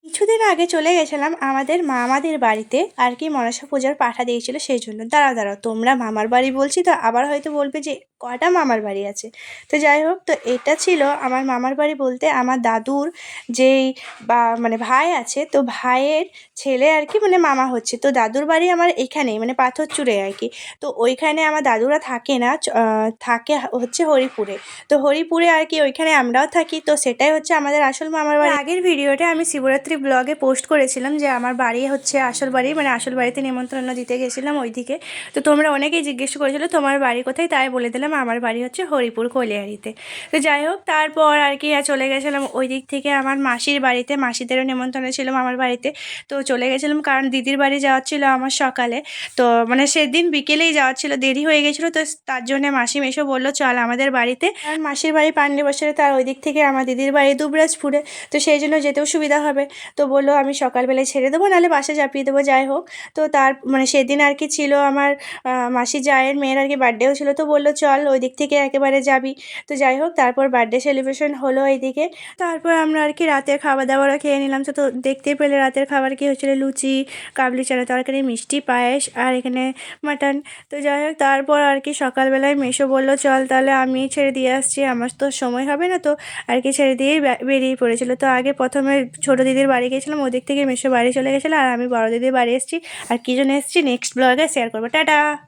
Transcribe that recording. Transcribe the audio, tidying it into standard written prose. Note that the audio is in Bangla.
কিছুদিন আগে চলে গেছিলাম আমাদের মামাদের বাড়িতে আর কি মনসা পূজার পাঠা দিয়েছিল সেই জন্য। দাঁড়াও তোমরা মামার বাড়ি বলছি তো আবার হয়তো বলবে যে কটা মামার বাড়ি আছে। তো যাই হোক, তো এটা ছিল আমার মামার বাড়ি বলতে আমার দাদুর যেই বা মানে ভাই আছে, তো ভাইয়ের ছেলে আর কি মানে মামা হচ্ছে। তো দাদুর বাড়ি আমার এখানেই মানে পাথরচূড়ে আর কি। তো ওইখানে আমার দাদুরা থাকে না, থাকে হচ্ছে হরিপুরে। তো হরিপুরে আর কি ওইখানে আমরাও থাকি। তো সেটাই হচ্ছে আমাদের আসল মামার বাড়ি। আগের ভিডিওতে আমি শিবরাত্রি ব্লগে পোস্ট করেছিলাম যে আমার বাড়ি হচ্ছে আসল বাড়ি, মানে আসল বাড়িতে নিমন্ত্রণ দিতে গেছিলাম ওইদিকে। তো তোমরা অনেকেই জিজ্ঞেস করেছিলো তোমার বাড়ি কোথায়, তাই বলে দিলাম আমার বাড়ি হচ্ছে হরিপুর কৈলিয়ারিতে। তো যাই হোক, তারপর আর কি চলে গেছিলাম ওই দিক থেকে আমার মাসির বাড়িতে, মাসিদেরও নিমন্ত্রণ ছিল আমার বাড়িতে। তো চলে গেছিলাম কারণ দিদির বাড়ি যাওয়ার ছিল আমার সকালে। তো মানে সেদিন বিকেলেই যাওয়ার ছিল, দেরি হয়ে গেছিলো। তো তার জন্য মাসি মেশো বললো চল আমাদের বাড়িতে, কারণ মাসির বাড়ি পান্ডে বছরে, তার ওই দিক থেকে আমার দিদির বাড়ি দুবরাজপুরে। তো সেই জন্য যেতেও সুবিধা হবে। তো বললো আমি সকালবেলায় ছেড়ে দেবো, নাহলে বাসে চাপিয়ে দেবো। যাই হোক, তো তার মানে সেদিন আর কি ছিল আমার মাসি জায়ের মেয়ের আর কি বার্থডেও ছিল। তো বললো চল ওই দিক থেকে একেবারে যাবি। তো যাই হোক, তারপর বার্থডে সেলিব্রেশন হলো এইদিকে। তারপর আমরা আর কি রাতের খাবার দাবারও খেয়ে নিলাম। তো দেখতেই পেলে রাতের খাবার কি হচ্ছিলো, লুচি, কাবলি চানা তরকারি, মিষ্টি, পায়েস আর এখানে মাটন। তো যাই হোক, তারপর আর কি সকালবেলায় মেশো বললো চল তাহলে আমি ছেড়ে দিয়ে আসছি, আমার তো সময় হবে না। তো আর কি ছেড়ে দিয়েই বেরিয়ে পড়েছিল। তো আগে প্রথমে ছোটো দিদির বাড়ি গেছিলাম, ওদিক থেকে মেশো বাড়ি চলে গেছিলো, আর আমি বড় দিদির বাড়ি এসেছি। আর কী জন্য এসেছি নেক্সট ব্লগে শেয়ার করবো। টাটা।